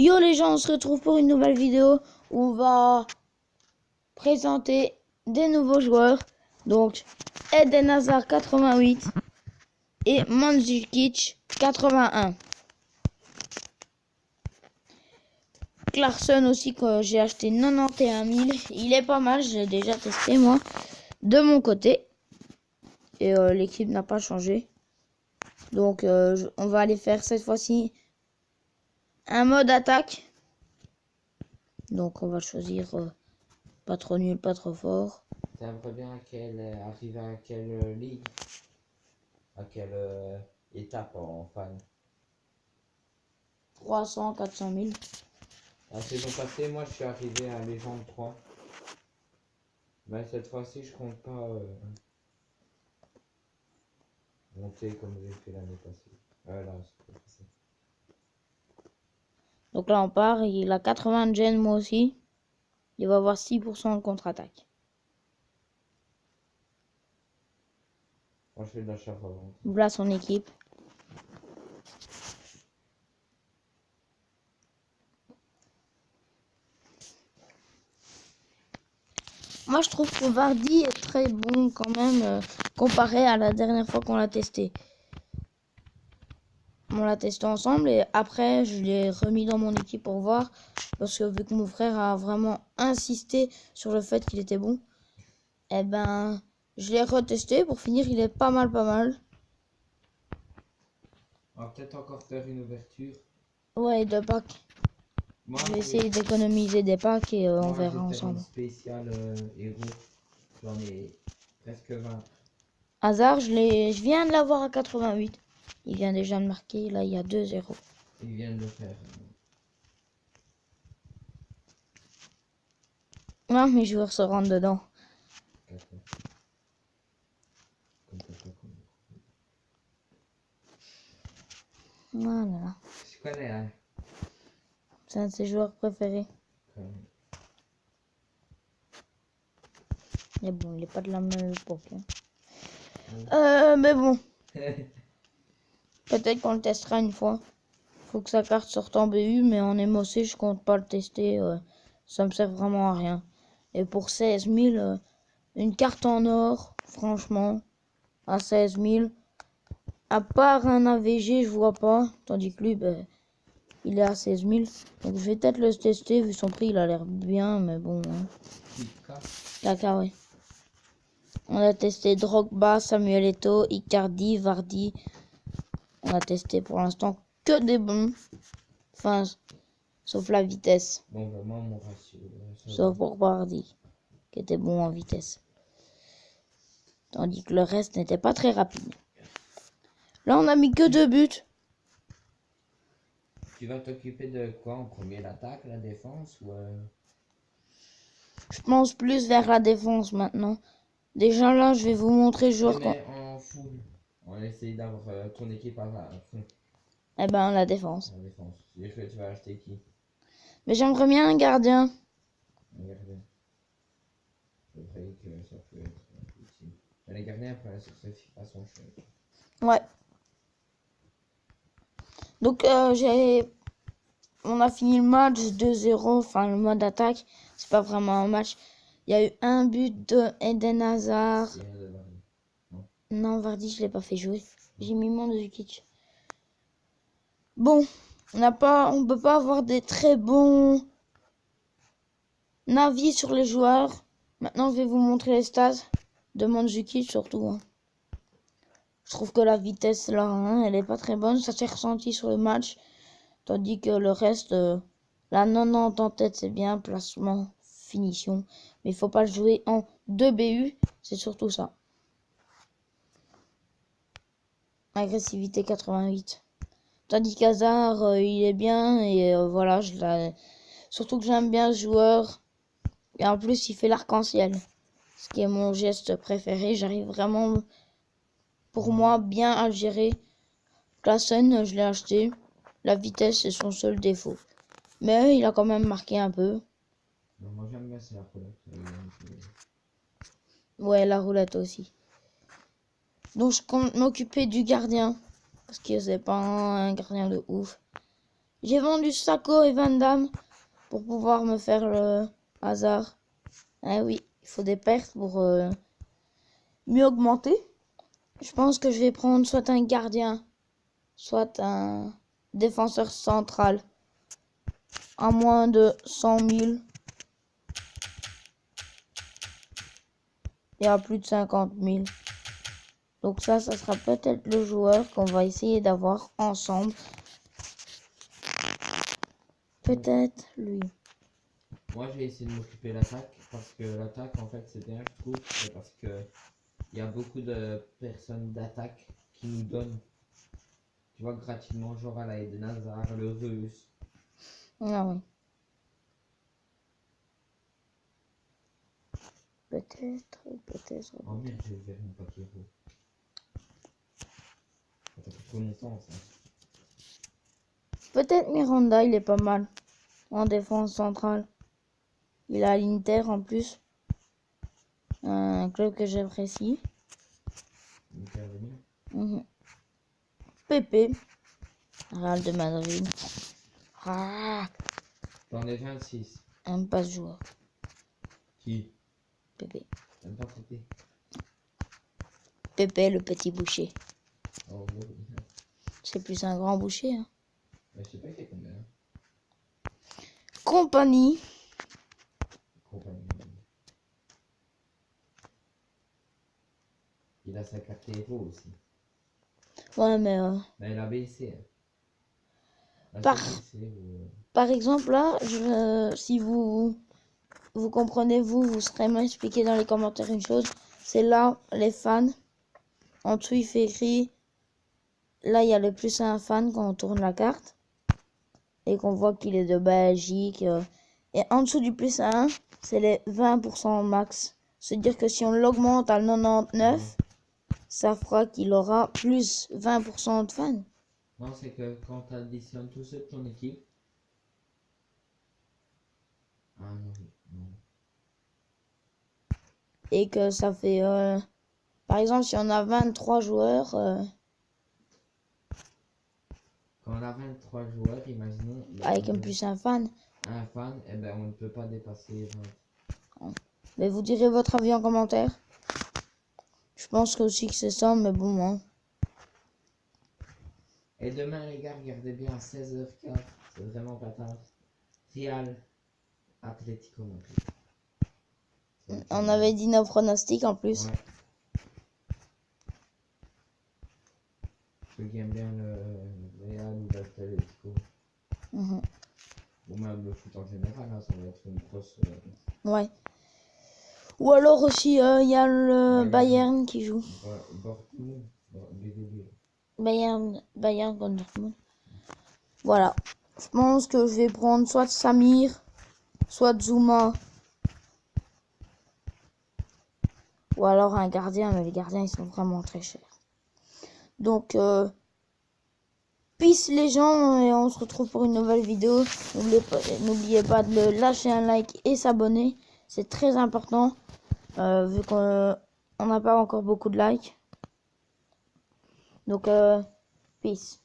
Yo les gens, on se retrouve pour une nouvelle vidéo où on va présenter des nouveaux joueurs. Donc Eden Hazard 88 et Mandzukic 81. Clarkson aussi que j'ai acheté 91 000. Il est pas mal, j'ai déjà testé moi de mon côté. Et l'équipe n'a pas changé. Donc on va aller faire cette fois-ci un mode attaque. Donc on va choisir pas trop nul, pas trop fort. T'aimerais bien arriver à quelle ligue? À quelle étape en fan? 300, 400 000. La saison passée, moi je suis arrivé à Légende 3. Mais cette fois-ci, je compte pas monter comme j'ai fait l'année passée. Là, c'est pas passé. Donc là on part, il a 80 de gen moi aussi. Il va avoir 6% de contre-attaque. Moi je fais de l'achat avant. Voilà son équipe. Moi je trouve que Vardy est très bon quand même comparé à la dernière fois qu'on l'a testé. On l'a testé ensemble et après je l'ai remis dans mon équipe pour voir. Parce que vu que mon frère a vraiment insisté sur le fait qu'il était bon, eh ben je l'ai retesté. Pour finir, il est pas mal. On va peut-être encore faire une ouverture. Ouais, de packs. Moi, Je vais essayer d'économiser des packs et on verra je vais faire ensemble. une spéciale héros. J'en ai presque 20. Hazard, je viens de l'avoir à 88. Il vient déjà de marquer, là il y a 2-0. Il vient de le faire. Ah, mes joueurs se rentrent dedans. Voilà. Je connais, hein. C'est un de ses joueurs préférés. Mais bon, il est pas de la même époque. Mais bon. Peut-être qu'on le testera une fois. Faut que sa carte sorte en BU, mais en MOC, je compte pas le tester. Ça me sert vraiment à rien. Et pour 16 000, une carte en or, franchement, à 16 000, à part un AVG, je vois pas. Tandis que lui, ben, il est à 16 000. Donc je vais peut-être le tester, vu son prix, il a l'air bien, mais bon. Hein. Caca, ouais. On a testé Drogba, Samuel Eto'o, Icardi, Vardy. On a testé pour l'instant que des bons. Enfin, sauf la vitesse. Bon, vraiment, mon ratio. Sauf pour Vardy, qui était bon en vitesse. Tandis que le reste n'était pas très rapide. Là, on a mis que 2 buts. Tu vas t'occuper de quoi en premier, l'attaque, la défense ou Je pense plus vers la défense maintenant. Déjà là, je vais vous montrer le joueur mais en full. On va essayer d'avoir ton équipe à fond. Eh ben, la défense. La défense. Et que tu vas acheter qui? Mais j'aimerais bien un gardien. Regardez. C'est vrai que ça peut être utile. Mais les gardiens après sur cette façon chouette. Ouais. Donc, on a fini le match 2-0. Enfin, le mode attaque. C'est pas vraiment un match. Il y a eu un but de Eden Hazard. Non, Vardy, je l'ai pas fait jouer. J'ai mis Mandzukic. Bon, on peut pas avoir des très bons avis sur les joueurs. Maintenant, je vais vous montrer les stats de Mandzukic surtout. Hein. Je trouve que la vitesse là, hein, elle est pas très bonne. Ça s'est ressenti sur le match. Tandis que le reste, la 90 en tête, c'est bien. Placement, finition. Mais il faut pas le jouer en 2 BU. C'est surtout ça. Agressivité 88. Tandis qu'Hazard, il est bien. Et voilà, surtout que j'aime bien ce joueur. Et en plus, il fait l'arc-en-ciel. Ce qui est mon geste préféré. J'arrive vraiment, pour moi, bien à le gérer. Klaassen, je l'ai acheté. La vitesse, c'est son seul défaut. Mais il a quand même marqué un peu. Non, moi j'aime bien, c'est la roulette. Ouais, la roulette aussi. Donc je compte m'occuper du gardien. Parce que c'est pas un gardien de ouf. J'ai vendu Sacco et Van Damme pour pouvoir me faire le hasard. Ah oui, il faut des pertes pour mieux augmenter. Je pense que je vais prendre soit un gardien, soit un défenseur central à moins de 100 000 et à plus de 50 000. Donc ça sera peut-être le joueur qu'on va essayer d'avoir ensemble. Peut-être lui. Moi, je vais essayer de m'occuper de l'attaque parce que l'attaque, en fait, c'est bien, je trouve. C'est parce que il y a beaucoup de personnes d'attaque qui nous donnent, tu vois, gratuitement, genre à la Eden Hazard, le russe. Ah oui. Peut-être. Oh merde, j'ai ouvert mon papier rouge. Ça fait trop longtemps, ça. Peut-être Miranda, il est pas mal en défense centrale. Il a l'Inter en plus. Un club que j'apprécie. Pepe. Real de Madrid. Ah, J'en ai 26. aime pas ce joueur. Qui? Pepe. T'aimes pas traiter? Pepe, le petit boucher. Oh, oui. C'est plus un grand boucher. Hein. Mais je sais pas qu'il y a combien. Compagnie. Compagnie. Il a sa carte héros aussi. Ouais, mais Mais elle a baissé. La Par- baissé, ou... par exemple là, si vous comprenez, vous serez m'expliquer dans les commentaires une chose. C'est là les fans. En dessous il fait écrit. Là il y a le plus un fan quand on tourne la carte et qu'on voit qu'il est de Belgique. Et en dessous du plus 1, c'est les 20% max. C'est-à-dire que si on l'augmente à 99, ça fera qu'il aura plus 20% de fans. Non, c'est que quand tu additionnes tous ceux de ton équipe. Ah non, non. Et que ça fait... par exemple, si on a 23 joueurs... Quand on a 23 joueurs, imaginons. avec un plus un fan. Un fan, eh ben on ne peut pas dépasser 20. Mais vous direz votre avis en commentaire. Je pense que aussi que c'est ça, mais bon. Hein. Et demain, les gars, regardez bien à 16h15. C'est vraiment pas tard. Real Atlético Madrid. On avait dit nos pronostics en plus. Ouais. Ceux qui aiment bien le Real ou l'Atlético. Mhm. Ou même le foot en général, hein, ça va être une grosse. Ouais. Ou alors aussi, il y a le Bayern qui joue. Dortmund. Bayern contre Dortmund. Voilà. Je pense que je vais prendre soit Samir, soit Zuma. Ou alors un gardien, mais les gardiens ils sont vraiment très chers. Donc, peace les gens et on se retrouve pour une nouvelle vidéo. N'oubliez pas de le lâcher un like et s'abonner. C'est très important vu qu'on n'a pas encore beaucoup de likes. Donc, peace.